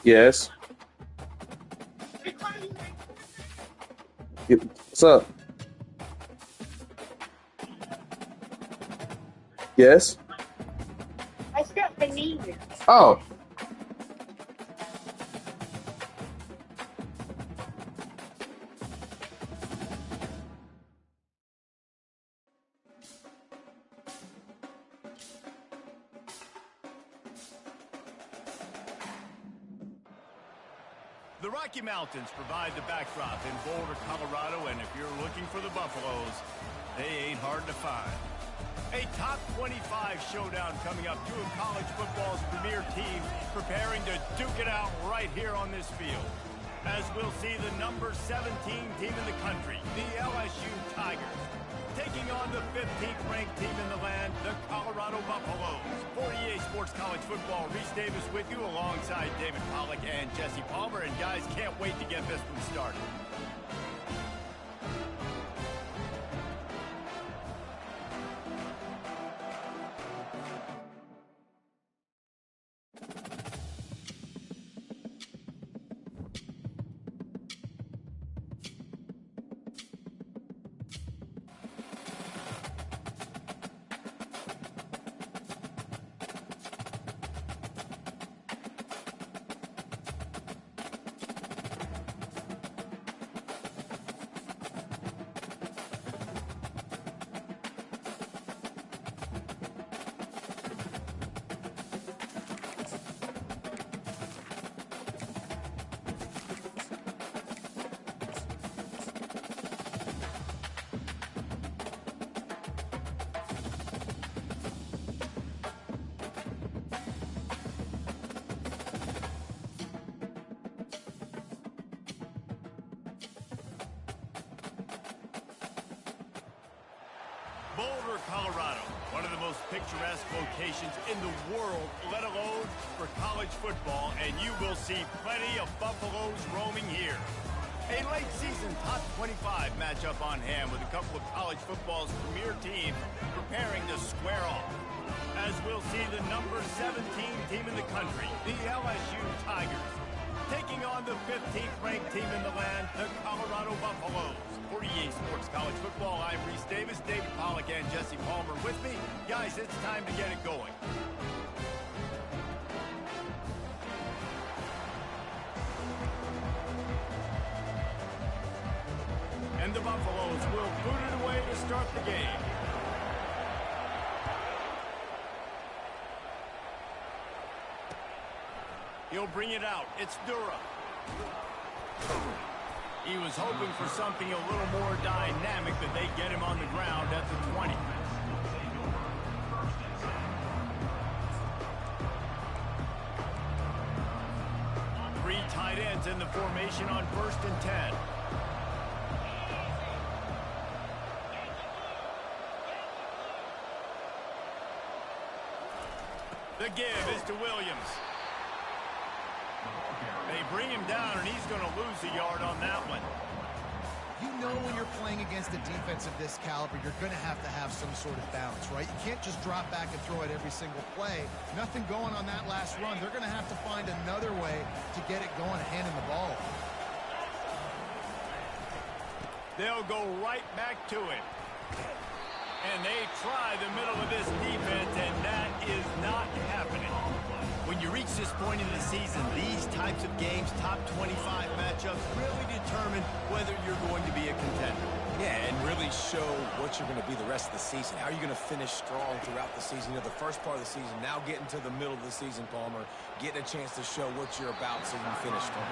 Yes. What's up? Yes. I spelled the name. Oh. The Rocky Mountains provide the backdrop in Boulder, Colorado, and if you're looking for the Buffaloes, they ain't hard to find. A top 25 showdown coming up, two of college football's premier teams preparing to duke it out right here on this field. As we'll see the number 17 team in the country, the LSU Tigers, taking on the 15th ranked team in the land, the Colorado Buffaloes. 48 Sports College Football, Reese Davis with you alongside David Pollack and Jesse Palmer. And guys, can't wait to get this one started. Boulder, Colorado, one of the most picturesque locations in the world, let alone for college football, and you will see plenty of Buffaloes roaming here. A late season top 25 matchup on hand with a couple of college football's premier teams preparing to square off. As we'll see the number 17 team in the country, the LSU Tigers, taking on the 15th ranked team in the land, the Colorado Buffaloes. 48 Sports College Football, I'm Reese Davis, David Pollack and Jesse Palmer with me. Guys, it's time to get it going. And the Buffaloes will boot it away to start the game. He'll bring it out. It's Dura. He was hoping for something a little more dynamic, but they get him on the ground at the 20. Three tight ends in the formation on 1st and 10. The give is to Williams. They bring him down, and he's going to lose a yard on that one. You know when you're playing against a defense of this caliber, you're going to have some sort of balance, right? You can't just drop back and throw it every single play. Nothing going on that last run. They're going to have to find another way to get it going, handing the ball. They'll go right back to it. And they try the middle of this defense, and that is not happening. When you reach this point in the season, these types of games, top 25 matchups, really determine whether you're going to be a contender. Yeah, and really show what you're going to be the rest of the season. How are you going to finish strong throughout the season? You know, the first part of the season, now getting to the middle of the season, Palmer, getting a chance to show what you're about so you can finish strong.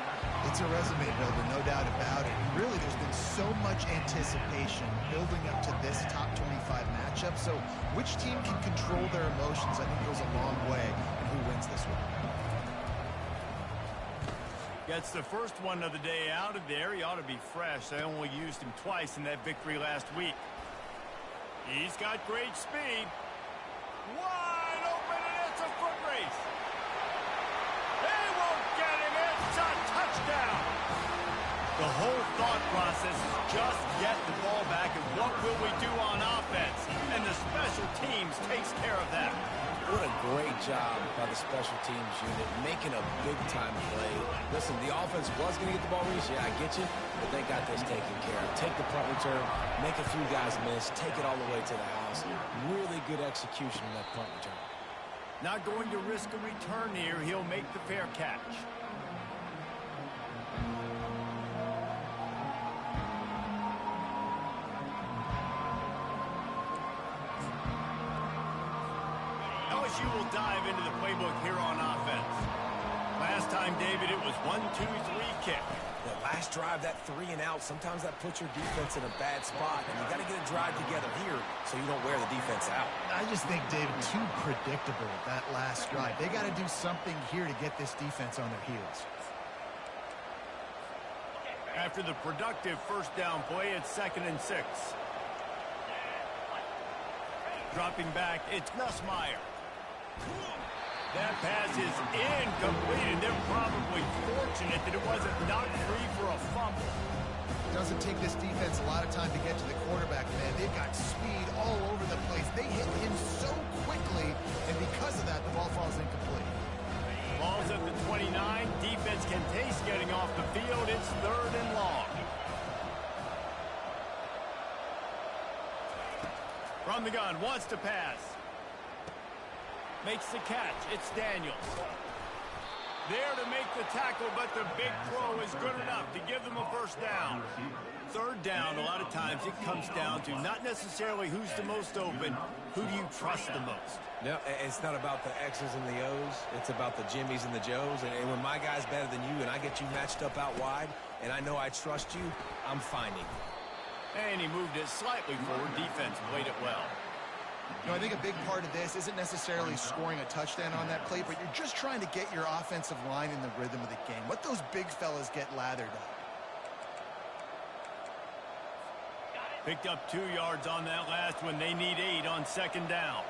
It's a resume builder, no doubt about it. Really, there's been so much anticipation building up to this top 25 matchup. So which team can control their emotions, I think, goes a long way in who wins this one. Gets the first one of the day out of there. He ought to be fresh. They only used him twice in that victory last week. He's got great speed. Wide open, and it's a foot race. They won't get him. It's a touchdown. The whole thought process is just get the ball back, and what will we do on offense? And the special teams takes care of that. What a great job by the special teams unit, making a big-time play. Listen, the offense was going to get the ball reached. Yeah, I get you, but they got this taken care of. Take the punt return, make a few guys miss, take it all the way to the house. Really good execution on that punt return. Not going to risk a return here. He'll make the fair catch. LSU will dive into the playbook here on offense. Last time, David, it was 1-2-3 kick. The last drive, that 3-and-out, sometimes that puts your defense in a bad spot, and you got to get a drive together here so you don't wear the defense out. I just think, David, too predictable that last drive. They got to do something here to get this defense on their heels. After the productive first down play, it's 2nd and 6. Dropping back, it's Nussmeier. That pass is incomplete, and they're probably fortunate that it wasn't knocked free for a fumble. It doesn't take this defense a lot of time to get to the quarterback, man. They've got speed all over the place. They hit him so quickly, and because of that, the ball falls incomplete. Ball's at the 29. Defense can taste getting off the field. It's 3rd and long. From the gun, wants to pass. Makes the catch. It's Daniels. There to make the tackle, but the big throw is good enough to give them a first down. 3rd down, a lot of times it comes down to not necessarily who's the most open, who do you trust the most? No, it's not about the X's and the O's. It's about the Jimmies and the Joes. And when my guy's better than you and I get you matched up out wide, and I know I trust you, I'm finding you. And he moved it slightly forward. Defense played it well. You know, I think a big part of this isn't necessarily scoring a touchdown on that play, but you're just trying to get your offensive line in the rhythm of the game. Let those big fellas get lathered up. Picked up 2 yards on that last one. They need 8 on 2nd down.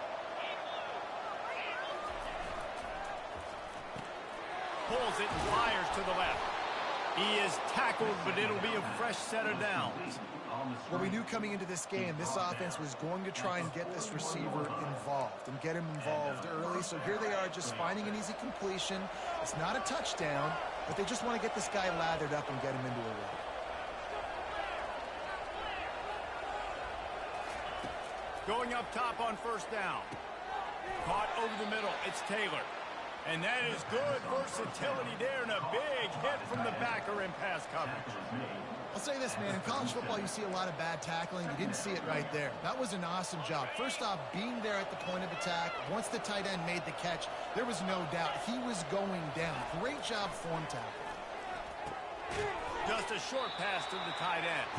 Pulls it and fires to the left. He is tackled, but it'll be a fresh set of downs. Well, we knew coming into this game, this offense was going to try and get this receiver involved and get him involved early. So here they are just finding an easy completion. It's not a touchdown, but they just want to get this guy lathered up and get him into a run. Going up top on 1st down. Caught over the middle. It's Taylor. And that is good versatility there and a big hit from the backer in pass coverage. I'll say this, man. In college football, you see a lot of bad tackling. You didn't see it right there. That was an awesome job. First off, being there at the point of attack. Once the tight end made the catch, there was no doubt he was going down. Great job form tackle. Just a short pass to the tight end.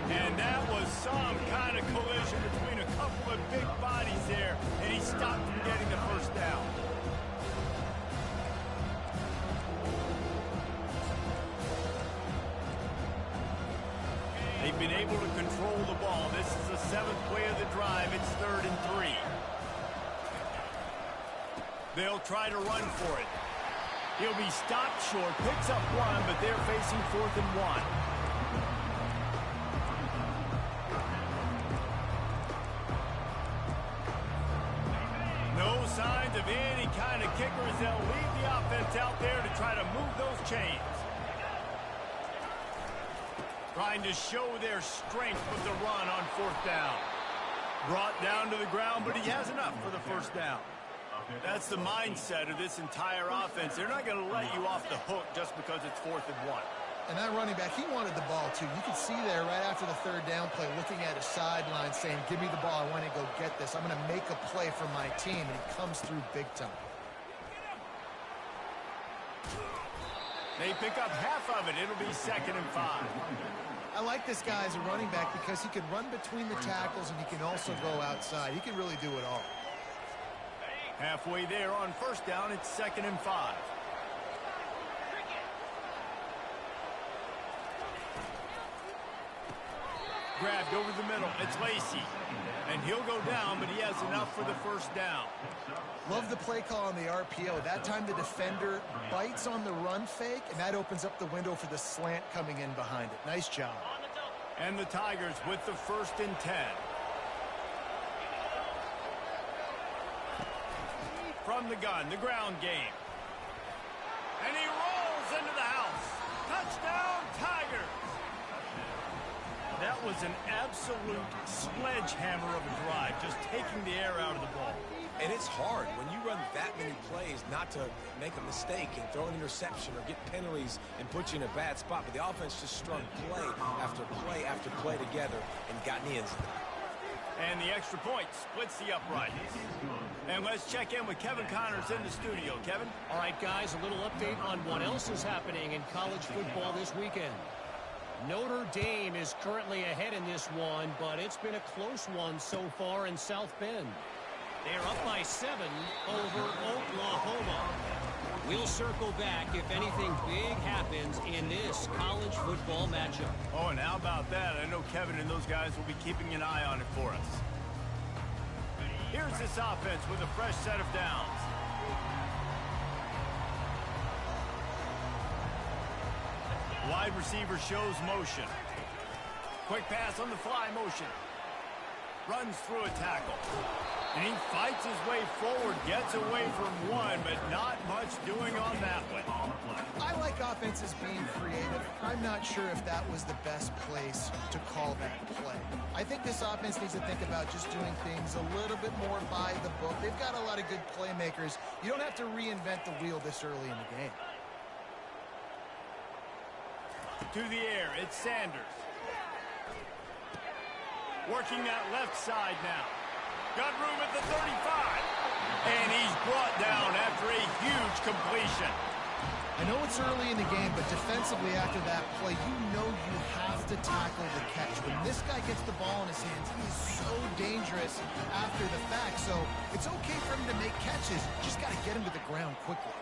And that was some kind of collision between a couple of big bodies there, and he stopped from getting the first down. They've been able to control the ball. This is the 7th play of the drive. It's 3rd and 3. They'll try to run for it. He'll be stopped short, picks up 1, but they're facing 4th and 1. No signs of any kind of kickers. They'll leave the offense out there to try to move those chains. Trying to show their strength with the run on 4th down. Brought down to the ground, but he has enough for the first down. That's the mindset of this entire offense. They're not going to let you off the hook just because it's 4th and 1. And that running back, he wanted the ball too. You could see there right after the 3rd down play, looking at his sideline saying, give me the ball, I want to go get this. I'm going to make a play for my team, and he comes through big time. They pick up half of it. It'll be 2nd and 5. I like this guy as a running back because he can run between the tackles and he can also go outside. He can really do it all. Halfway there on 1st down, it's 2nd and 5. Grabbed over the middle. It's Lacey. And he'll go down, but he has enough for the first down. Love the play call on the RPO. That time the defender bites on the run fake, and that opens up the window for the slant coming in behind it. Nice job. And the Tigers with the 1st and 10. From the gun, the ground game. And he rolls into the house. Touchdown, Tigers! That was an absolute sledgehammer of a drive, just taking the air out of the ball. And it's hard when you run that many plays not to make a mistake and throw an interception or get penalties and put you in a bad spot. But the offense just strung play after play after play together and got in the end zone. And the extra point splits the uprights. And let's check in with Kevin Connors in the studio. Kevin? All right, guys, a little update on what else is happening in college football this weekend. Notre Dame is currently ahead in this one, but it's been a close one so far in South Bend. They're up by 7 over Oklahoma. We'll circle back if anything big happens in this college football matchup. Oh, and how about that? I know Kevin and those guys will be keeping an eye on it for us. Here's this offense with a fresh set of downs. Wide receiver shows motion. Quick pass on the fly motion. Runs through a tackle. And he fights his way forward, gets away from one, but not much doing on that one. I like offenses being creative. I'm not sure if that was the best place to call that play. I think this offense needs to think about just doing things a little bit more by the book. They've got a lot of good playmakers. You don't have to reinvent the wheel this early in the game. To the air, it's Sanders. Working that left side now. Got room at the 35. And he's brought down after a huge completion. I know it's early in the game, but defensively after that play, you know you have to tackle the catch. When this guy gets the ball in his hands, he is so dangerous after the fact. So it's okay for him to make catches. Just got to get him to the ground quickly.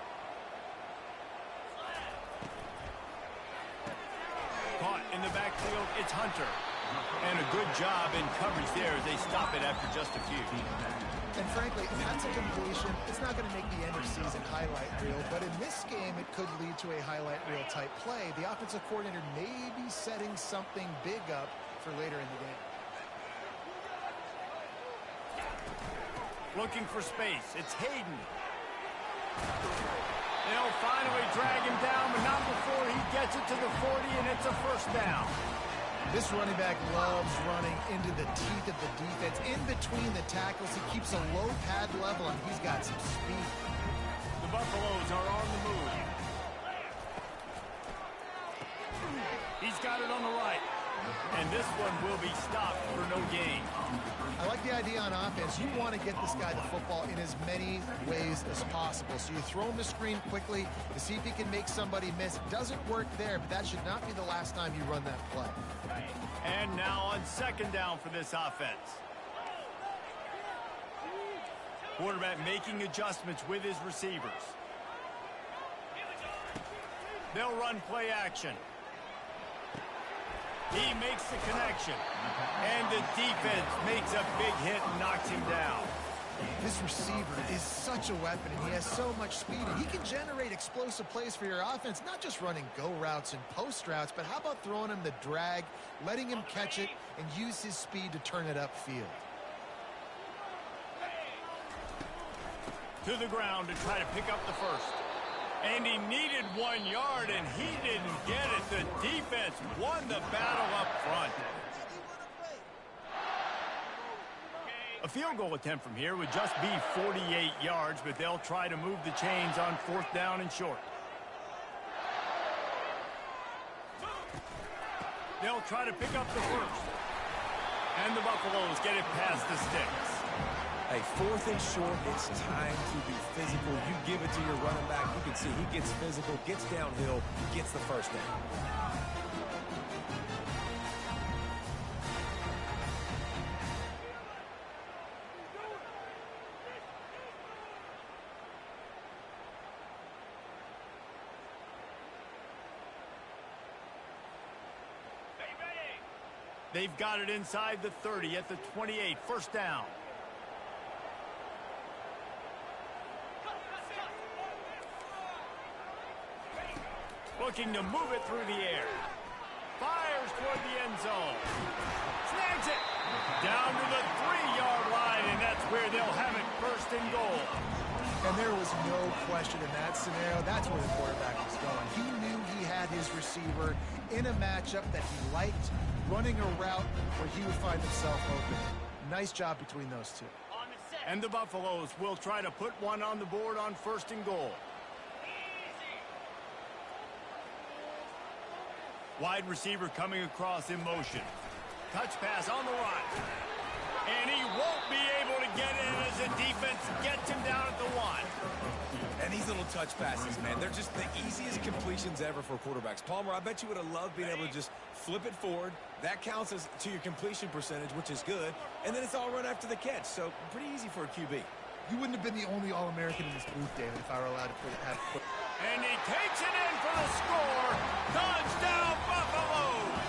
Caught in the backfield, it's Hunter. And a good job in coverage there as they stop it after just a few. And frankly, if that's a completion, it's not going to make the end of season highlight reel. But in this game, it could lead to a highlight reel type play. The offensive coordinator may be setting something big up for later in the game. Looking for space. It's Hayden. They'll finally drag him down, but not before he gets it to the 40, and it's a first down. This running back loves running into the teeth of the defense. In between the tackles, he keeps a low pad level, and he's got some speed. The Buffaloes are on the move. He's got it on the right. And this one will be stopped for no gain. I like the idea on offense. You want to get this guy the football in as many ways as possible. So you throw him the screen quickly to see if he can make somebody miss. It doesn't work there, but that should not be the last time you run that play. And now on second down for this offense. Quarterback making adjustments with his receivers. They'll run play action. He makes the connection. And the defense makes a big hit and knocks him down. This receiver is such a weapon, and he has so much speed. And he can generate explosive plays for your offense, not just running go routes and post routes, but how about throwing him the drag, letting him catch it, and use his speed to turn it upfield. To the ground to try to pick up the first. And he needed 1 yard, and he didn't get it. The defense won the battle up front. A field goal attempt from here would just be 48 yards, but they'll try to move the chains on fourth down and short. They'll try to pick up the first. And the Buffaloes get it past the sticks. Hey, fourth and short, it's time to be physical. You give it to your running back. You can see he gets physical, gets downhill, gets the first down. They've got it inside the 30 at the 28. First down. Looking to move it through the air. Fires toward the end zone. Snags it. Down to the 3-yard line, and that's where they'll have it, first and goal. And there was no question in that scenario. That's where the quarterback was going. He knew he had his receiver in a matchup that he liked, running a route where he would find himself open. Nice job between those two. And the Buffaloes will try to put one on the board on first and goal. Wide receiver coming across in motion. Touch pass on the run. And he won't be able to get in as the defense gets him down at the 1. And these little touch passes, man, they're just the easiest completions ever for quarterbacks. Palmer, I bet you would have loved being able to just flip it forward. That counts as to your completion percentage, which is good. And then it's all run after the catch. So pretty easy for a QB. You wouldn't have been the only All-American in this booth, David, if I were allowed to put. And he takes it in for the score. Touchdown, Buffaloes!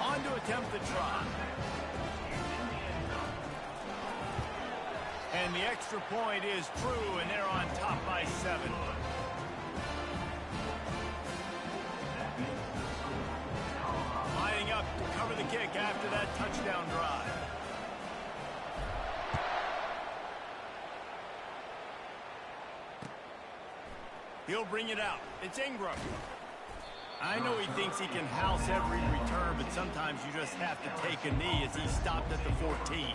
On to attempt the try. And the extra point is true, and they're on top by 7. Lining up to cover the kick after that touchdown drive. He'll bring it out. It's Ingram. I know he thinks he can house every return, but sometimes you just have to take a knee as he stopped at the 14.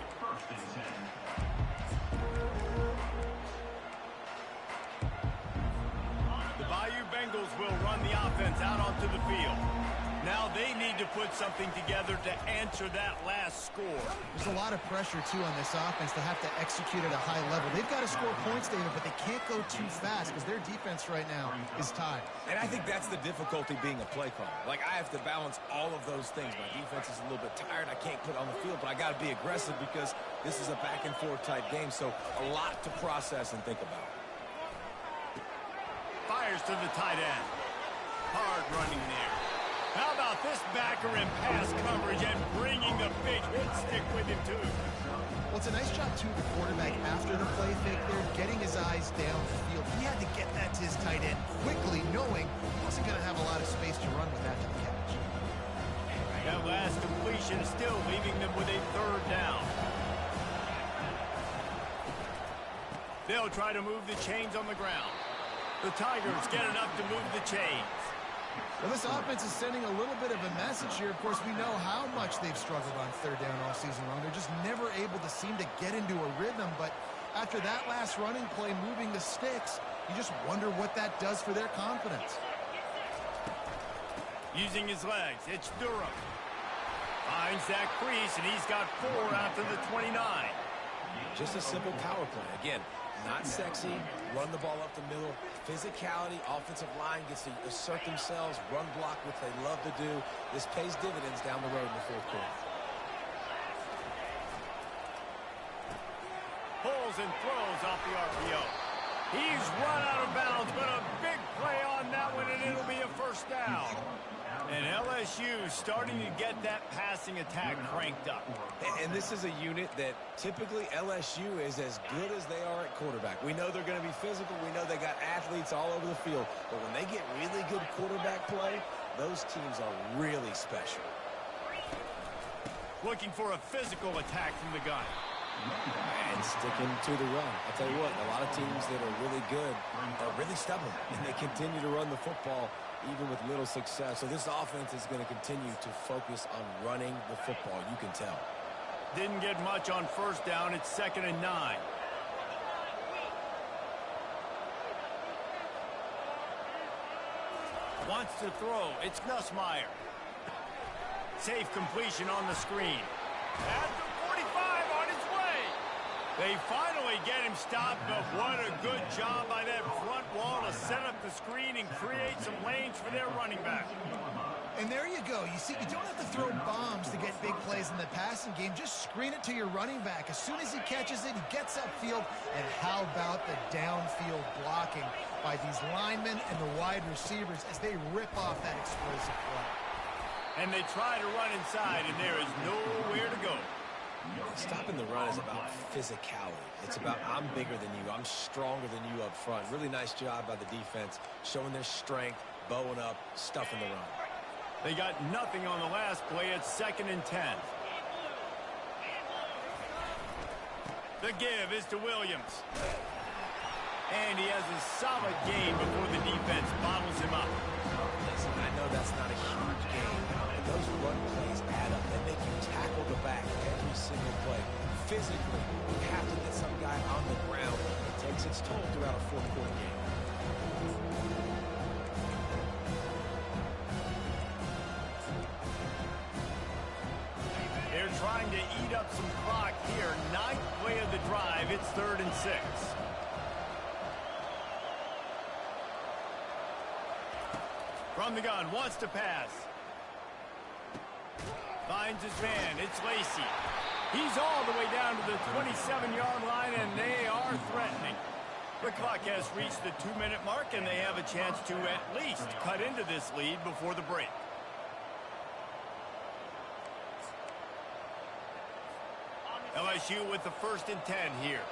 The Bayou Bengals will run the offense out onto the field. Now they need to put something together to answer that last score. There's a lot of pressure, too, on this offense to have to execute at a high level. They've got to score points, David, but they can't go too fast because their defense right now is tied. And I think that's the difficulty being a play caller. Like, I have to balance all of those things. My defense is a little bit tired. I can't put on the field, but I got to be aggressive because this is a back-and-forth type game, so a lot to process and think about. Fires to the tight end. Hard running there. How about this backer in pass coverage and bringing the big hit stick with him, too? Well, it's a nice job, too, the quarterback after the play fake there, getting his eyes downfield. He had to get that to his tight end quickly, knowing he wasn't going to have a lot of space to run with that to the catch. That last completion is still leaving them with a 3rd down. They'll try to move the chains on the ground. The Tigers get enough to move the chains. Well, this offense is sending a little bit of a message here. Of course, we know how much they've struggled on 3rd down all season long. They're just never able to seem to get into a rhythm. But after that last running play, moving the sticks, you just wonder what that does for their confidence. Using his legs, it's Durham. Finds that crease, and he's got 4 after the 29. Just a simple power play. Again, not sexy, run the ball up the middle, physicality, offensive line gets to assert themselves, run block, which they love to do. This pays dividends down the road in the 4th quarter. Pulls and throws off the RPO. He's run out of bounds, but a big play on that one, and it'll be a 1st down. And LSU starting to get that passing attack cranked up. And this is a unit that typically LSU is as good as they are at quarterback. We know they're going to be physical. We know they got athletes all over the field. But when they get really good quarterback play, those teams are really special. Looking for a physical attack from the gun. And sticking to the run. I'll tell you what, a lot of teams that are really good are really stubborn. And they continue to run the football even with little success. So this offense is going to continue to focus on running the football. You can tell. Didn't get much on 1st down. It's 2nd and 9. Wants to throw. It's Nussmeier. Safe completion on the screen. At the 45 on his way. They finally get him stopped, but what a good job by that front wall to set up the screen and create some lanes for their running back. And there you go. You see, you don't have to throw bombs to get big plays in the passing game. Just screen it to your running back. As soon as he catches it, he gets upfield. And how about the downfield blocking by these linemen and the wide receivers as they rip off that explosive play? And they try to run inside, and there is nowhere to go. Stopping the run is about physicality. It's about I'm bigger than you. I'm stronger than you up front. Really nice job by the defense, showing their strength, bowing up, stuffing the run. They got nothing on the last play. It's 2nd and 10. The give is to Williams. And he has a solid gain before the defense bottles him up. Listen, I know that's not a huge gain, but those run plays add up. They make you tackle the back every single play. Physically, you have to get some guy on the ground. It takes its toll throughout a fourth-quarter game. They're trying to eat up some clock here. 9th play of the drive. It's 3rd and 6. From the gun, wants to pass. Finds his man. It's Lacy. He's all the way down to the 27-yard line, and they are threatening. The clock has reached the 2-minute mark, and they have a chance to at least cut into this lead before the break. LSU with the 1st and 10 here.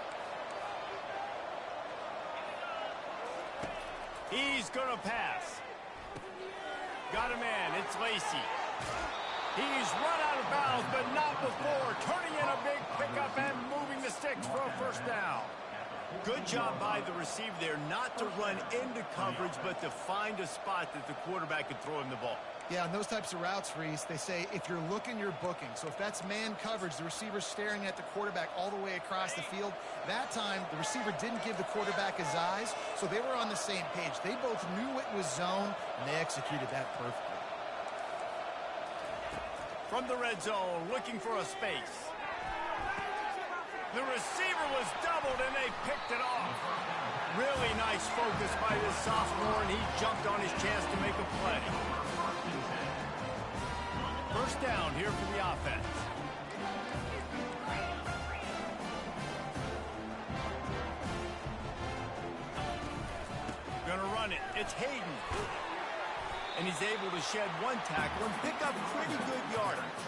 He's going to pass. Got a man. It's Lacy. He's run out of bounds, but not before. Turning in a big pickup and moving the sticks for a 1st down. Good job by the receiver there not to run into coverage, but to find a spot that the quarterback could throw him the ball. Yeah, on those types of routes, Reese, they say if you're looking, you're booking. So if that's man coverage, the receiver's staring at the quarterback all the way across the field. That time, the receiver didn't give the quarterback his eyes, so they were on the same page. They both knew it was zone, and they executed that perfectly. From the red zone, looking for a space. The receiver was doubled, and they picked it off. Really nice focus by this sophomore, and he jumped on his chance to make a play. 1st down here for the offense. Gonna run it. It's Hayden. And he's able to shed 1 tackle and pick up pretty good yardage.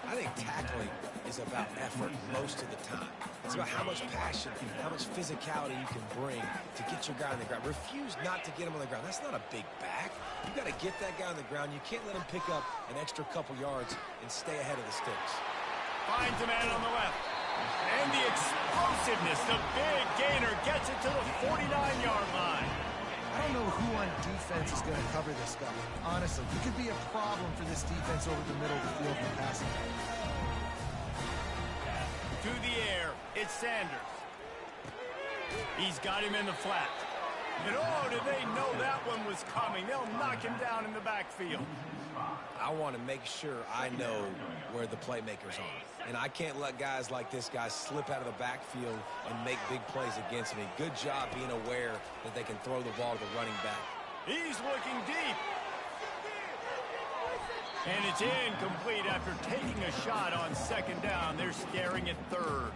I think tackling is about effort most of the time. It's about how much passion, how much physicality you can bring to get your guy on the ground. Refuse not to get him on the ground. That's not a big back. You've got to get that guy on the ground. You can't let him pick up an extra couple yards and stay ahead of the sticks. Finds a man on the left. And the explosiveness, the big gainer gets it to the 49-yard line. I don't know who on defense is going to cover this guy. Honestly, he could be a problem for this defense over the middle of the field in the passing game. To the air, it's Sanders. He's got him in the flat. And oh, did they know that one was coming? They'll knock him down in the backfield. I want to make sure I know where the playmakers are. And I can't let guys like this guy slip out of the backfield and make big plays against me. Good job being aware that they can throw the ball to the running back. He's looking deep. And it's incomplete after taking a shot on 2nd down. They're staring at 3rd.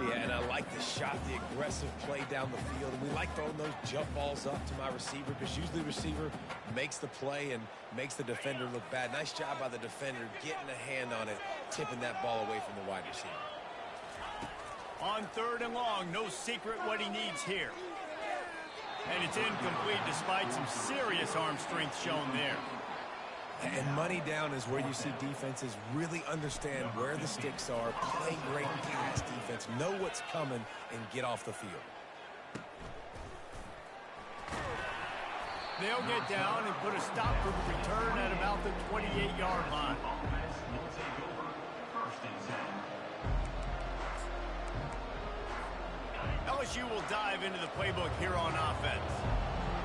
Yeah, and I like the shot, the aggressive play down the field. And we like throwing those jump balls up to my receiver because usually the receiver makes the play and makes the defender look bad. Nice job by the defender getting a hand on it, tipping that ball away from the wide receiver. On 3rd and long, no secret what he needs here. And it's incomplete despite some serious arm strength shown there. And money down is where you see defenses really understand where the sticks are, play great pass defense, know what's coming, and get off the field. They'll get down and put a stop to the return at about the 28-yard line. LSU will dive into the playbook here on offense.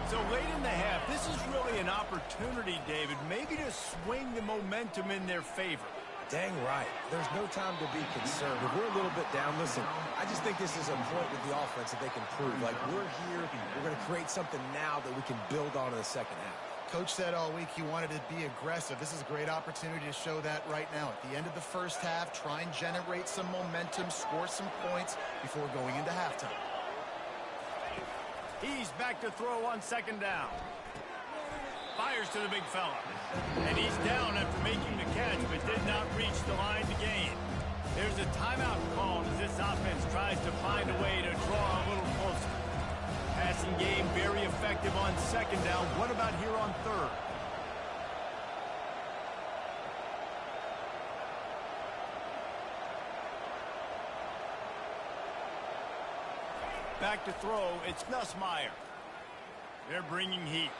So late in the half, this is really an opportunity, David, maybe to swing the momentum in their favor. Dang right. There's no time to be concerned. If we're a little bit down, listen, I just think this is a point with the offense that they can prove. Like, we're here, we're going to create something now that we can build on in the 2nd half. Coach said all week he wanted to be aggressive. This is a great opportunity to show that right now. At the end of the 1st half, try and generate some momentum, score some points before going into halftime. He's back to throw on 2nd down. Fires to the big fella. And he's down after making the catch, but did not reach the line to gain. There's a timeout called as this offense tries to find a way to draw a little closer. Passing game very effective on second down. What about here on third? Back to throw, it's Nussmeier. They're bringing heat.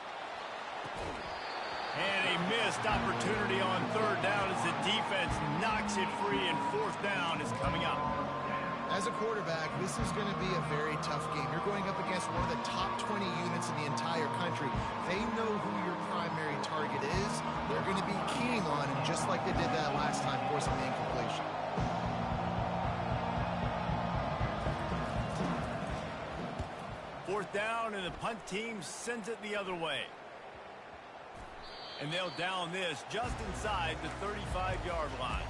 And a missed opportunity on third down as the defense knocks it free, and fourth down is coming up. As a quarterback, this is going to be a very tough game. You're going up against one of the top 20 units in the entire country. They know who your primary target is. They're going to be keying on him just like they did that last time, forcing the incompletion. Fourth down, and the punt team sends it the other way. And they'll down this just inside the 35-yard line.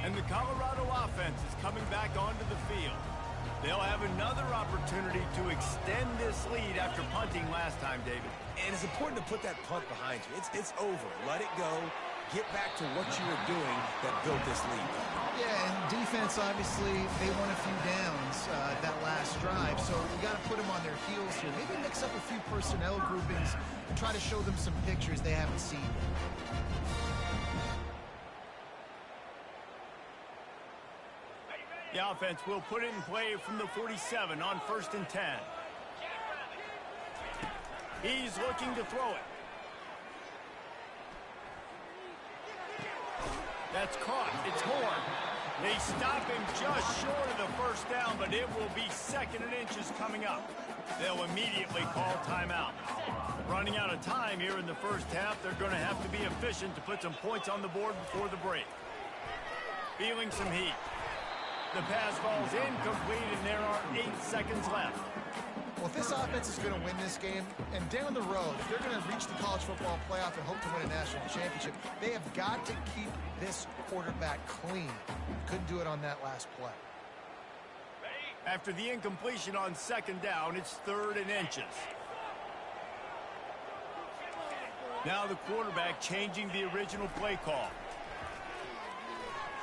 And the Colorado offense is coming back onto the field. They'll have another opportunity to extend this lead after punting last time, David. And it's important to put that punt behind you. It's over. Let it go. Get back to what you were doing that built this lead. Yeah, and defense, obviously, they won a few downs that last drive, so you got to put them on their heels here. Maybe mix up a few personnel groupings and try to show them some pictures they haven't seen yet. The offense will put it in play from the 47 on 1st and 10. He's looking to throw it. That's caught. It's Horn. They stop him just short of the first down, but it will be 2nd and inches coming up. They'll immediately call timeout. Running out of time here in the first half, they're going to have to be efficient to put some points on the board before the break. Feeling some heat. The pass falls incomplete, and there are 8 seconds left. Well, if this offense is going to win this game, and down the road, if they're going to reach the college football playoff and hope to win a national championship, they have got to keep this quarterback clean. Couldn't do it on that last play. After the incompletion on 2nd down, it's 3rd and inches. Now the quarterback changing the original play call.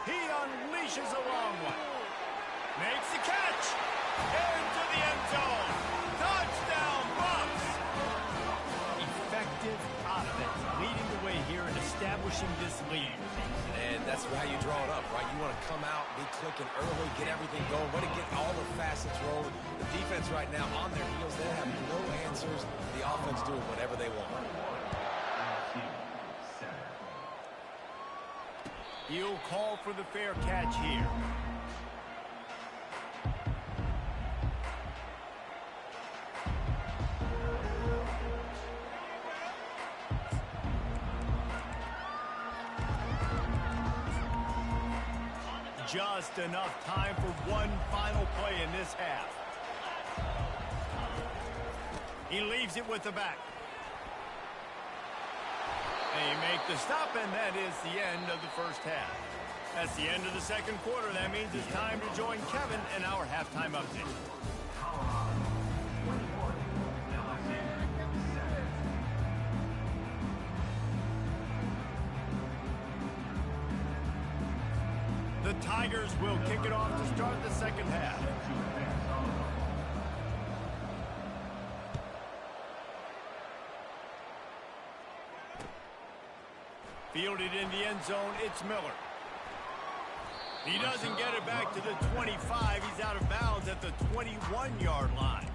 He unleashes a long one. Makes the catch. Into the end zone. Touchdown, Bucks! Effective offense leading the way here and establishing this lead. And that's how you draw it up, right? You want to come out, be clicking early, get everything going, want to get all the facets rolling. The defense right now on their heels, they have no answers. The offense doing whatever they want. He'll call for the fair catch here. Just enough time for one final play in this half. He leaves it with the back. They make the stop, and that is the end of the first half. That's the end of the second quarter. That means it's time to join Kevin in our halftime update. The Tigers will kick it off to start the second half. Fielded in the end zone, it's Miller. He doesn't get it back to the 25. He's out of bounds at the 21-yard line.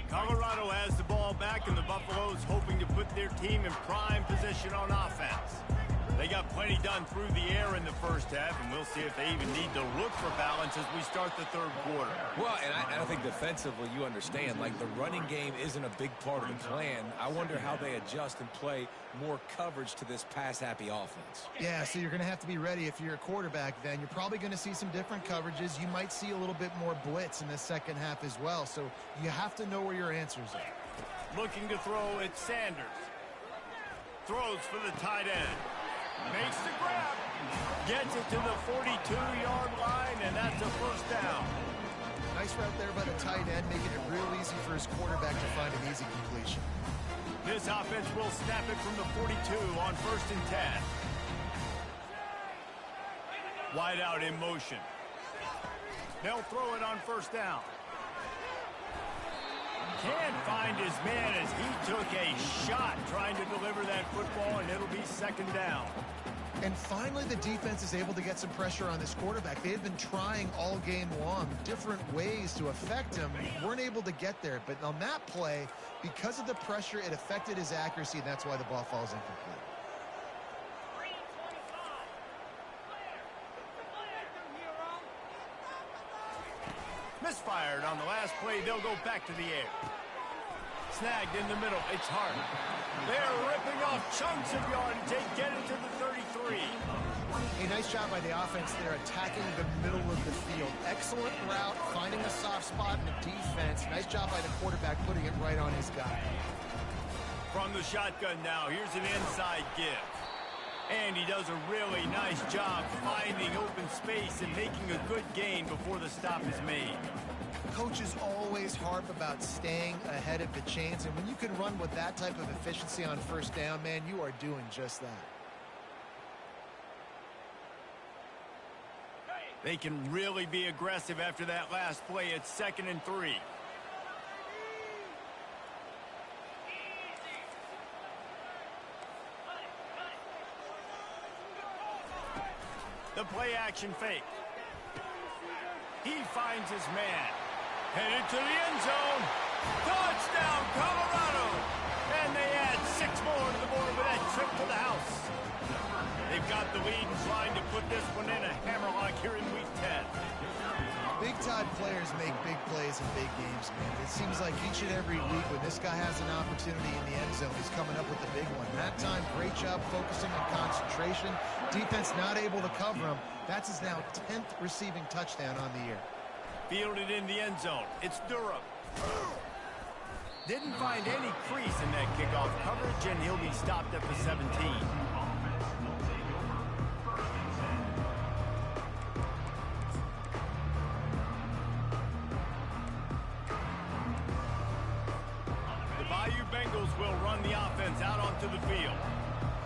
Colorado has the ball back, and the Buffaloes hoping to put their team in prime position on offense. They got plenty done through the air in the first half, and we'll see if they even need to look for balance as we start the third quarter. Well, and I think defensively you understand, like the running game isn't a big part of the plan. I wonder how they adjust and play more coverage to this pass-happy offense. Yeah, so you're going to have to be ready if you're a quarterback then. You're probably going to see some different coverages. You might see a little bit more blitz in the second half as well, so you have to know where your answers are. Looking to throw, it's Sanders. Throws for the tight end. Makes the grab. Gets it to the 42-yard line, and that's a first down. Nice route there by the tight end, making it real easy for his quarterback to find an easy completion. This offense will snap it from the 42 on 1st and 10. Wide out in motion. They'll throw it on 1st down. Can't find his man as he took a shot trying to deliver that football, and it'll be 2nd down. And finally, the defense is able to get some pressure on this quarterback. They had been trying all game long different ways to affect him. Weren't able to get there. But on that play, because of the pressure, it affected his accuracy, and that's why the ball falls incomplete. Misfired on the last play. They'll go back to the air. Snagged in the middle. It's Hart. They're ripping off chunks of yardage. They get it to the 33. A nice job by the offense there, attacking the middle of the field. Excellent route, finding a soft spot in the defense. Nice job by the quarterback putting it right on his guy. From the shotgun now, here's an inside give. And he does a really nice job finding open space and making a good gain before the stop is made. Coaches always harp about staying ahead of the chains, and when you can run with that type of efficiency on 1st down, man, you are doing just that. They can really be aggressive after that last play. It's 2nd and 3. The play action fake. He finds his man. Headed to the end zone. Touchdown, Colorado! And they add 6 more to the board with that trip to the house. They've got the lead and trying to put this one in a hammerlock here in Week 10. Big-time players make big plays in big games, man. It seems like each and every week when this guy has an opportunity in the end zone, he's coming up with the big one. That time, great job focusing on concentration. Defense not able to cover him. That's his now 10th receiving touchdown on the year. Fielded in the end zone. It's Durham. Didn't find any crease in that kickoff coverage, and he'll be stopped at the 17. Bengals will run the offense out onto the field.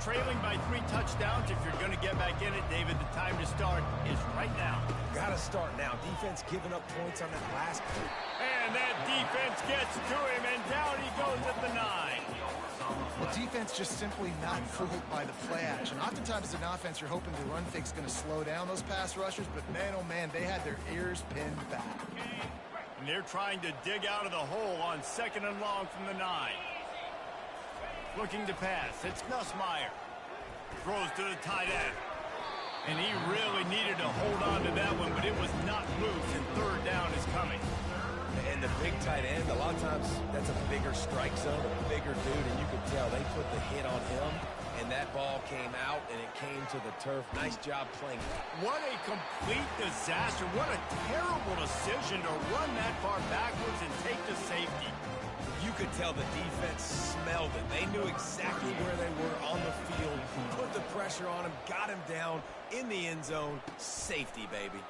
Trailing by 3 touchdowns. If you're going to get back in it, David, the time to start is right now. Got to start now. Defense giving up points on that last play. And that defense gets to him, and down he goes at the 9. Well, defense just simply not fooled by the play action. Oftentimes as an offense, you're hoping the run fake's going to slow down those pass rushers, but man, oh man, they had their ears pinned back. And they're trying to dig out of the hole on 2nd and long from the 9. Looking to pass. It's Nussmeier. Throws to the tight end. And he really needed to hold on to that one, but it was not loose, and 3rd down is coming. And the big tight end, a lot of times that's a bigger strike zone, a bigger dude, and you can tell they put the hit on him, and that ball came out, and it came to the turf. Nice job playing. What a complete disaster. What a terrible decision to run that far backwards and take the safety. You could tell the defense smelled it. They knew exactly where they were on the field, put the pressure on him, got him down in the end zone. Safety, baby.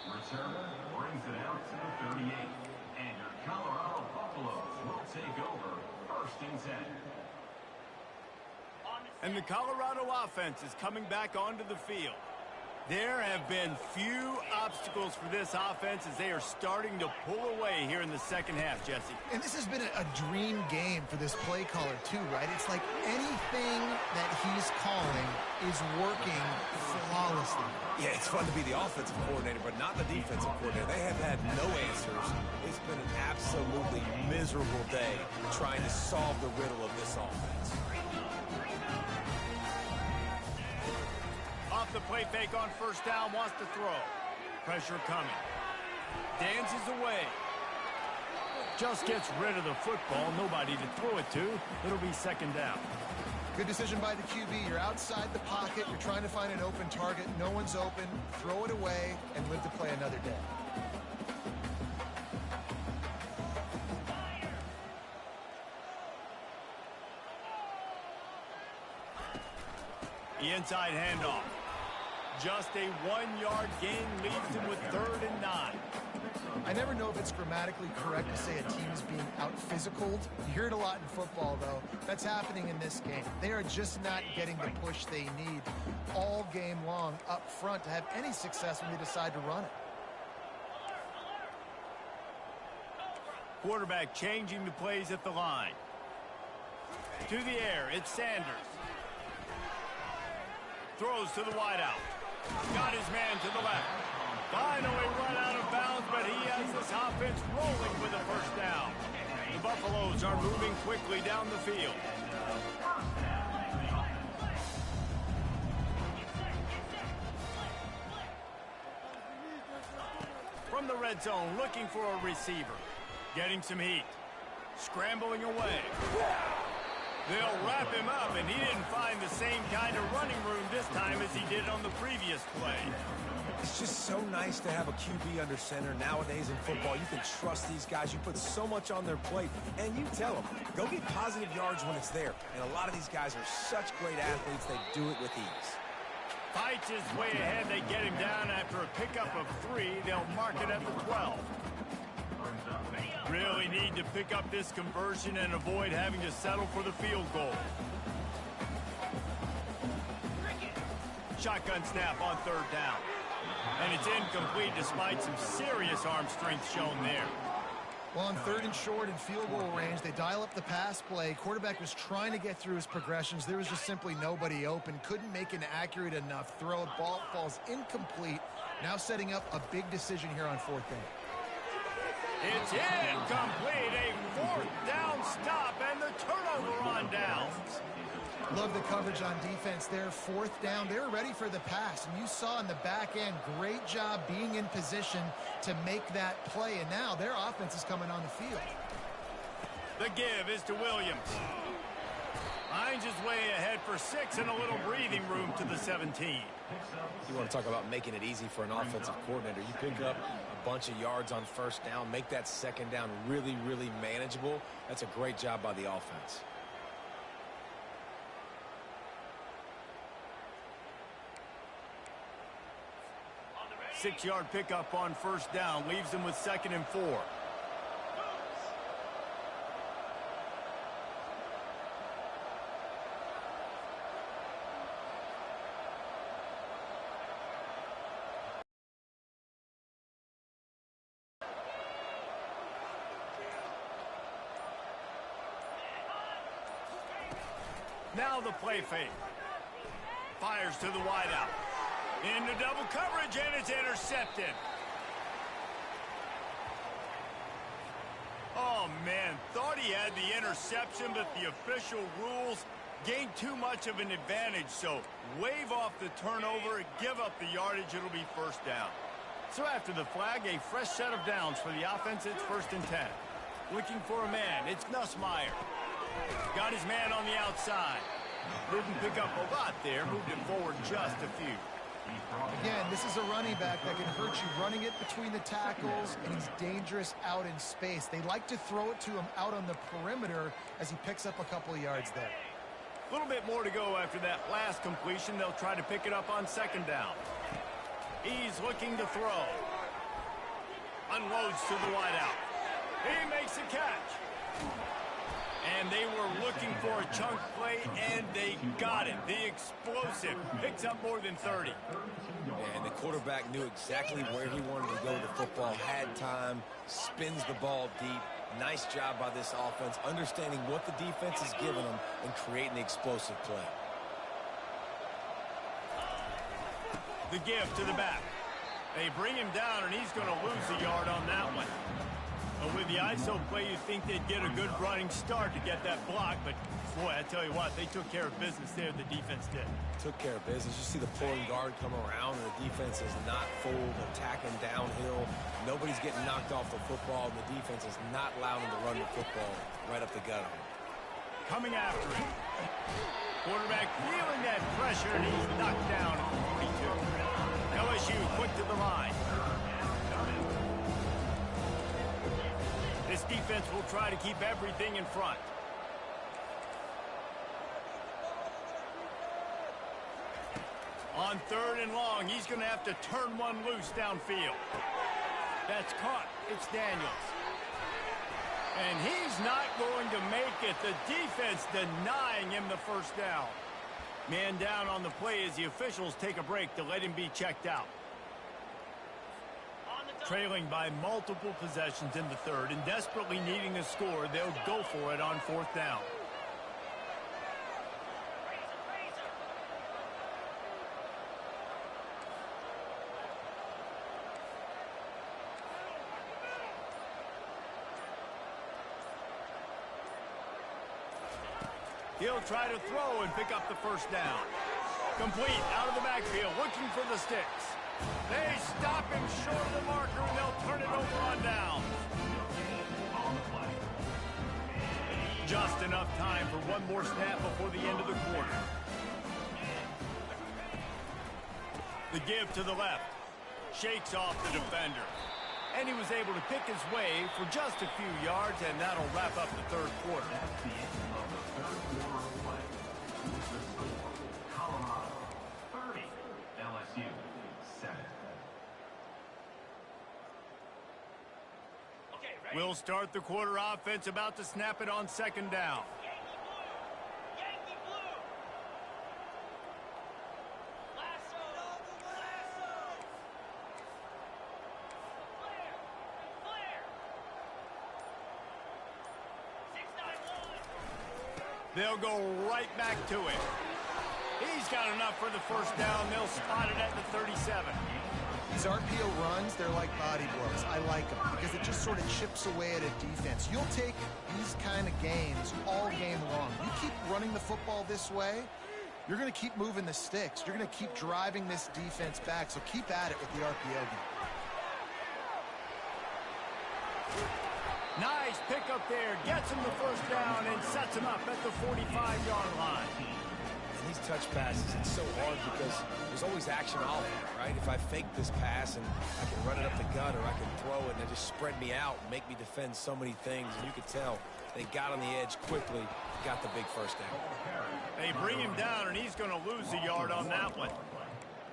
Returner brings it out to the 38. And your Colorado Buffaloes will take over 1st and 10. And the Colorado offense is coming back onto the field. There have been few obstacles for this offense as they are starting to pull away here in the second half, Jesse. And this has been a dream game for this play caller too, right? It's like anything that he's calling is working flawlessly. Yeah, it's fun to be the offensive coordinator, but not the defensive coordinator. They have had no answers. It's been an absolutely miserable day trying to solve the riddle of this offense. Off the play fake on first down, wants to throw. Pressure coming. Dances away. Just gets rid of the football. Nobody to throw it to. It'll be second down. Good decision by the QB. You're outside the pocket. You're trying to find an open target. No one's open. Throw it away and live to play another day. The inside handoff. Just a 1-yard gain leaves him with 3rd and 9. I never know if it's grammatically correct to say a team is being out-physicaled. You hear it a lot in football, though. That's happening in this game. They are just not getting the push they need all game long up front to have any success when they decide to run it. Quarterback changing the plays at the line. To the air, it's Sanders. Throws to the wideout. Got his man to the left. Finally run out of bounds, but he has this offense rolling with a first down. The Buffaloes are moving quickly down the field. From the red zone, looking for a receiver. Getting some heat. Scrambling away. They'll wrap him up, and he didn't find the same kind of running room this time as he did on the previous play. It's just so nice to have a QB under center. Nowadays in football, you can trust these guys. You put so much on their plate, and you tell them, go get positive yards when it's there. And a lot of these guys are such great athletes, they do it with ease. Fights his way ahead. They get him down after a pickup of 3. They'll mark it at the 12. Really need to pick up this conversion and avoid having to settle for the field goal. Shotgun snap on 3rd down. And it's incomplete despite some serious arm strength shown there. Well, on 3rd and short and field goal range, they dial up the pass play. Quarterback was trying to get through his progressions. There was just simply nobody open. Couldn't make an accurate enough throw. Ball falls incomplete. Now setting up a big decision here on 4th down. It's incomplete. A 4th down stop and the turnover on downs. Love the coverage on defense there. 4th down. They were ready for the pass. And you saw in the back end, great job being in position to make that play. And now their offense is coming on the field. The give is to Williams. Finds his way ahead for 6 and a little breathing room to the 17. You want to talk about making it easy for an offensive coordinator. You pick up a bunch of yards on 1st down, make that 2nd down really, really manageable. That's a great job by the offense. Six-yard pickup on 1st down leaves them with 2nd and 4. Now the play fake. Fires to the wideout. Into double coverage, and it's intercepted. Oh, man. Thought he had the interception, but the official rules gained too much of an advantage. So wave off the turnover, give up the yardage. It'll be 1st down. So after the flag, a fresh set of downs for the offense. It's 1st and 10. Looking for a man. It's Nussmeier. Got his man on the outside. Didn't pick up a lot there. Moved it forward just a few. Again, this is a running back that can hurt you running it between the tackles, and he's dangerous out in space. They like to throw it to him out on the perimeter as he picks up a couple of yards there. A little bit more to go after that last completion. They'll try to pick it up on 2nd down. He's looking to throw. Unloads to the wideout. He makes a catch. And they were looking for a chunk play, and they got it. The explosive picks up more than 30. And the quarterback knew exactly where he wanted to go with the football, had time, spins the ball deep. Nice job by this offense, understanding what the defense is giving them and creating the explosive play. The give to the back. They bring him down, and he's going to lose a yard on that one. With the ISO play, you think they'd get a good running start to get that block, but boy, I tell you what, they took care of business there, the defense did. Took care of business. You see the pulling guard come around, and the defense is not full, attacking downhill. Nobody's getting knocked off the football, and the defense is not allowing them to run the football right up the gut on them. Coming after him. Quarterback feeling that pressure, and he's knocked down at the 42. LSU quick to the line. This defense will try to keep everything in front. On 3rd and long, he's going to have to turn one loose downfield. That's caught. It's Daniels. And he's not going to make it. The defense denying him the first down. Man down on the play as the officials take a break to let him be checked out. Trailing by multiple possessions in the 3rd and desperately needing a score, they'll go for it on 4th down. He'll try to throw and pick up the first down. Complete out of the backfield, looking for the sticks. They stop him short of the marker, and they'll turn it over on down. Just enough time for one more snap before the end of the quarter. The give to the left. Shakes off the defender. And he was able to pick his way for just a few yards, and that'll wrap up the 3rd quarter. That's the end of the 3rd quarter of play. The score, Colorado 30, LSU 7. We'll start the quarter offense, about to snap it on 2nd down. They'll go right back to him. He's got enough for the first down. They'll spot it at the 37. These RPO runs, they're like body blows. I like them because it just sort of chips away at a defense. You'll take these kind of games all game long. You keep running the football this way, you're going to keep moving the sticks. You're going to keep driving this defense back, so keep at it with the RPO game. Nice pickup there. Gets him the first down and sets him up at the 45-yard line. These touch passes, it's so hard because there's always action all there, right? If I fake this pass and I can run it up the gut, or I can throw it and they just spread me out and make me defend so many things, and you could tell they got on the edge quickly, got the big first down. They bring him down, and he's going to lose a yard on that one.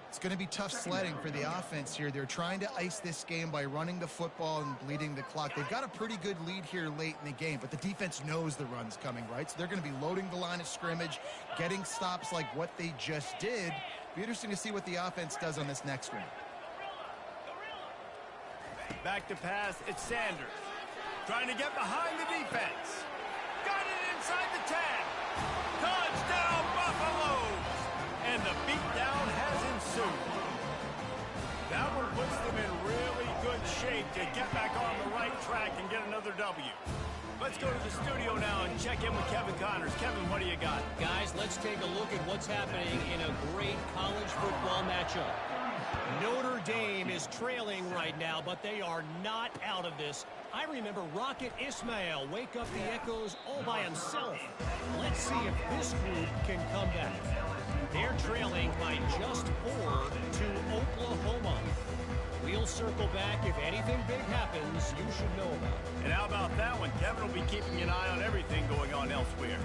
It's going to be tough sledding for the offense here. They're trying to ice this game by running the football and bleeding the clock. They've got a pretty good lead here late in the game, but the defense knows the run's coming, right? So they're going to be loading the line of scrimmage, getting stops like what they just did. Be interesting to see what the offense does on this next round. Back to pass, it's Sanders. Trying to get behind the defense. Got it inside the 10. Touchdown, Buffaloes! And the beatdown has ensued. That one puts them in really good shape to get back on the right track and get another W. Let's go to the studio now and check in with Kevin Connors. Kevin, what do you got? Guys, let's take a look at what's happening in a great college football matchup. Notre Dame is trailing right now, but they are not out of this. I remember Rocket Ismail wake up the echoes all by himself. Let's see if this group can come back. They're trailing by just 4 to Oklahoma. We'll circle back. If anything big happens, you should know about it. And how about that one? Kevin will be keeping an eye on everything going on elsewhere.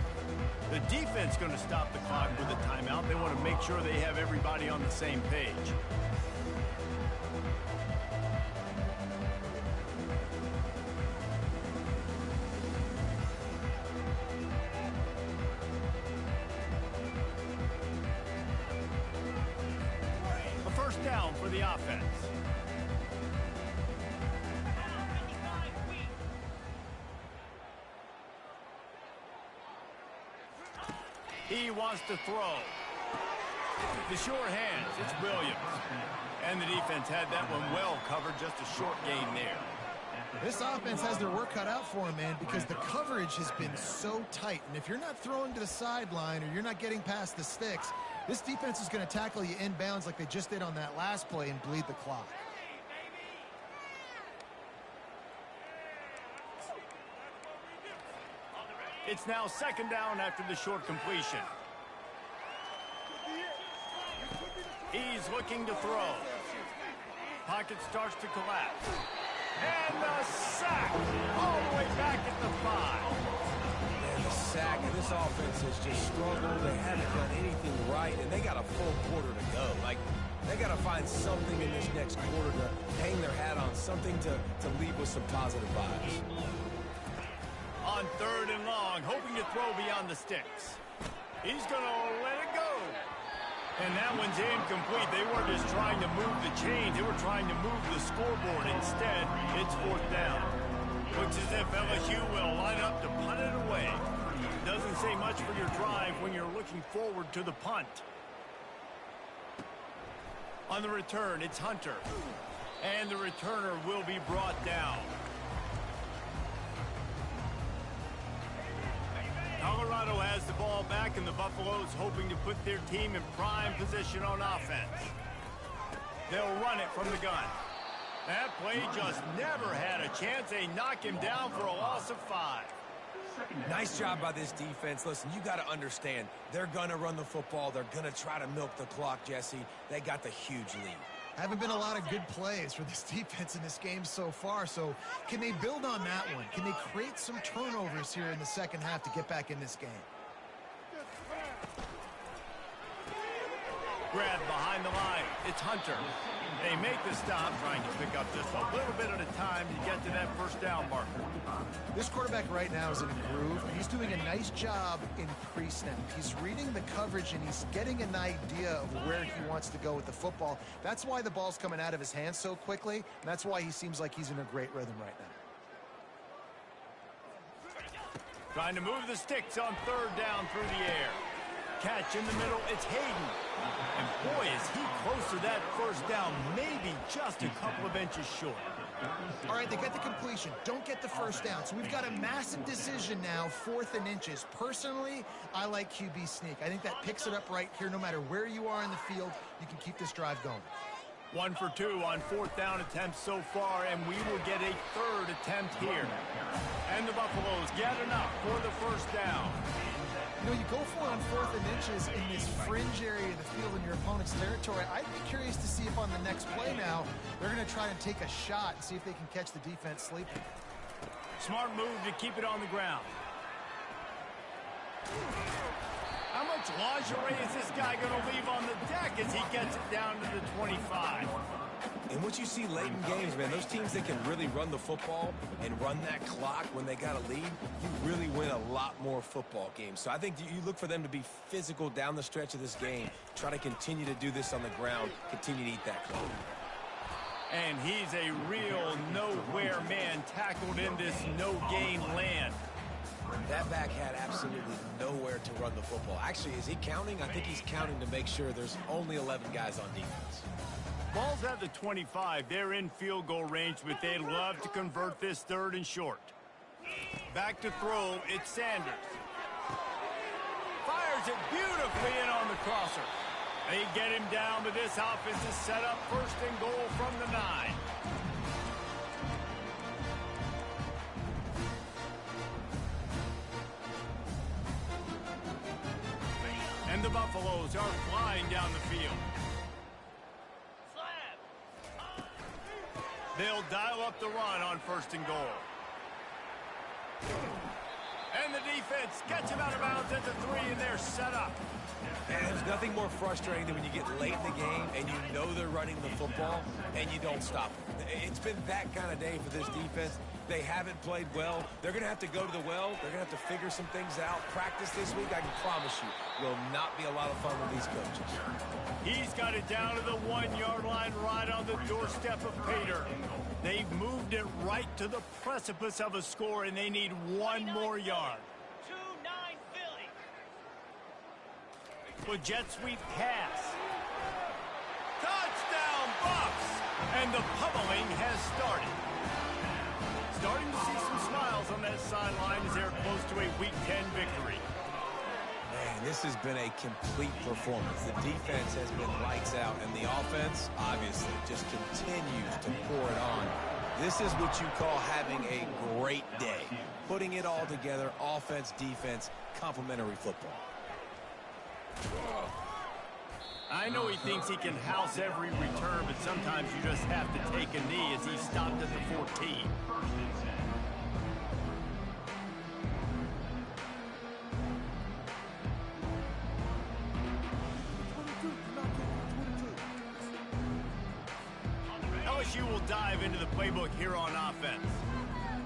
The defense going to stop the clock with a timeout. They want to make sure they have everybody on the same page. A first down for the offense. He wants to throw. The sure hands, it's Williams. And the defense had that one well covered, just a short gain there. This offense has their work cut out for them, man, because the coverage has been so tight. And if you're not throwing to the sideline or you're not getting past the sticks, this defense is going to tackle you inbounds like they just did on that last play and bleed the clock. It's now second down after the short completion. He's looking to throw. Pocket starts to collapse. And the sack all the way back at the 5. And the sack, and this offense has just struggled. They haven't done anything right, and they got a full quarter to go. Like, they got to find something in this next quarter to hang their hat on, something to leave with some positive vibes. On third and long, hoping to throw beyond the sticks. He's going to let it go. And that one's incomplete. They weren't just trying to move the chains. They were trying to move the scoreboard. Instead, it's fourth down. Looks as if LSU will line up to punt it away. Doesn't say much for your drive when you're looking forward to the punt. On the return, it's Hunter. And the returner will be brought down. Colorado has the ball back, and the Buffaloes hoping to put their team in prime position on offense. They'll run it from the gun. That play just never had a chance. They knock him down for a loss of 5. Nice job by this defense. Listen, you got to understand, they're going to run the football. They're going to try to milk the clock, Jesse. They got the huge lead. Haven't been a lot of good plays for this defense in this game so far, so can they build on that one? Can they create some turnovers here in the second half to get back in this game? Grab behind the line. It's Hunter. They make the stop, trying to pick up just a little bit at a time to get to that first down marker. This quarterback right now is in a groove, and he's doing a nice job in pre-snap. He's reading the coverage, and he's getting an idea of where he wants to go with the football. That's why the ball's coming out of his hands so quickly, and that's why he seems like he's in a great rhythm right now. Trying to move the sticks on third down through the air. Catch in the middle, it's Hayden. And boy, is he close to that first down, maybe just a couple of inches short. All right, they get the completion. Don't get the first down. So we've got a massive decision now, 4th and inches. Personally, I like QB sneak. I think that picks it up right here. No matter where you are in the field, you can keep this drive going. 1 for 2 on fourth down attempts so far, and we will get a third attempt here. And the Buffaloes get enough for the first down. You know, you go for it on 4th and inches in this fringe area of the field in your opponent's territory. I'd be curious to see if on the next play now, they're going to try and take a shot and see if they can catch the defense sleeping. Smart move to keep it on the ground. How much lingerie is this guy going to leave on the deck as he gets it down to the 25? And what you see late in games, man, those teams that can really run the football and run that clock when they got a lead, you really win a lot more football games. So I think you look for them to be physical down the stretch of this game, try to continue to do this on the ground, continue to eat that clock. And he's a real nowhere man tackled in this no-gain land. That back had absolutely nowhere to run the football. Actually, is he counting? I think he's counting to make sure there's only 11 guys on defense. Ball's at the 25. They're in field goal range, but they'd love to convert this third and short. Back to throw, it's Sanders. Fires it beautifully in on the crosser. They get him down, but this offense is set up first and goal from the 9. And the Buffaloes are flying down the field. They'll dial up the run on first and goal. And the defense gets him out of bounds at the 3, and they're set up. And there's nothing more frustrating than when you get late in the game and you know they're running the football and you don't stop them. It's been that kind of day for this defense. They haven't played well. They're going to have to go to the well. They're going to have to figure some things out. Practice this week, I can promise you, will not be a lot of fun with these coaches. He's got it down to the 1-yard line right on the doorstep of Pater. They've moved it right to the precipice of a score, and they need one more yard. 2-9 Philly. With jet sweep pass. Touchdown Buffs! And the pummeling has started. Starting to see some smiles on that sideline as they're close to a Week 10 victory. Man, this has been a complete performance. The defense has been lights out, and the offense, obviously, just continues to pour it on. This is what you call having a great day. Putting it all together, offense, defense, complementary football. I know he thinks he can house every return, but sometimes you just have to take a knee as he stopped at the 14. LSU will dive into the playbook here on offense.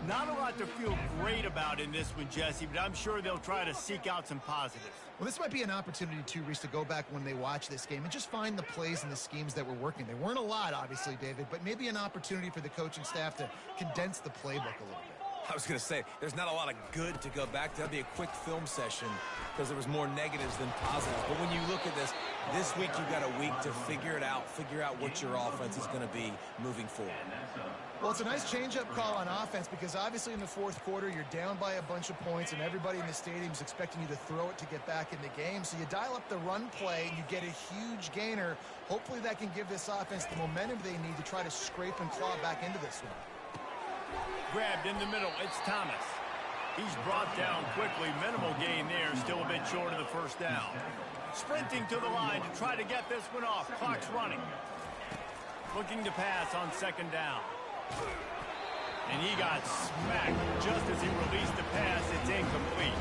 Not a lot to feel great about in this one, Jesse, but I'm sure they'll try to seek out some positives. Well, this might be an opportunity, too, Reese, to go back when they watch this game and just find the plays and the schemes that were working. They weren't a lot, obviously, David, but maybe an opportunity for the coaching staff to condense the playbook a little bit. I was going to say, there's not a lot of good to go back to. That'd be a quick film session because there was more negatives than positives. But when you look at this week you've got a week to figure it out, figure out what your offense is going to be moving forward. Well, it's a nice change-up call on offense because obviously in the fourth quarter you're down by a bunch of points and everybody in the stadium is expecting you to throw it to get back in the game. So you dial up the run play and you get a huge gainer. Hopefully that can give this offense the momentum they need to try to scrape and claw back into this one. Grabbed in the middle, it's Thomas. He's brought down quickly. Minimal gain there, still a bit short of the first down. Sprinting to the line to try to get this one off. Clock's running. Looking to pass on second down. And he got smacked just as he released the pass. It's incomplete.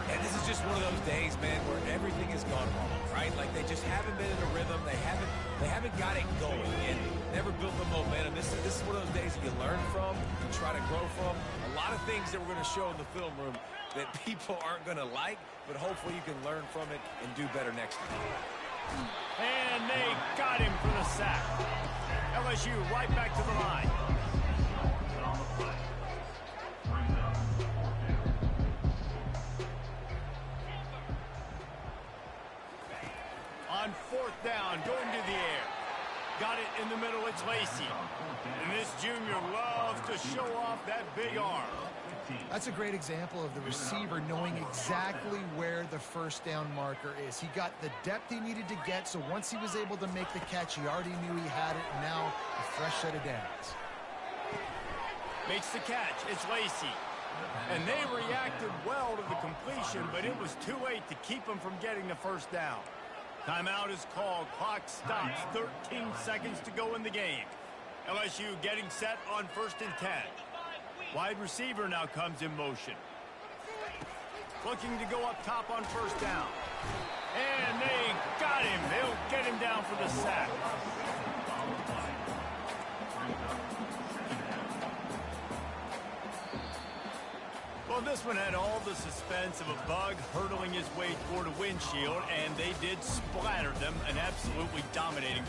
And this is just one of those days, man, where everything has gone wrong, right? Like they just haven't been in a rhythm. They haven't got it going and never built the momentum. This is one of those days that you learn from, you try to grow from. A lot of things that we're going to show in the film room that people aren't going to like, but hopefully you can learn from it and do better next time. And they got him for the sack. LSU right back to the line. On fourth down, going to the air. Got it in the middle, it's Lacey. And this junior loves to show off that big arm. That's a great example of the receiver knowing exactly where the first down marker is. He got the depth he needed to get, so once he was able to make the catch, he already knew he had it, and now a fresh set of downs. Makes the catch, it's Lacey. And they reacted well to the completion, but it was too late to keep him from getting the first down. Timeout is called. Clock stops. 13 seconds to go in the game. LSU getting set on 1st and 10. Wide receiver now comes in motion. Looking to go up top on first down. And they got him. They'll get him down for the sack. Well, this one had all the suspense of a bug hurtling his way toward a windshield, and they did splatter them, an absolutely dominating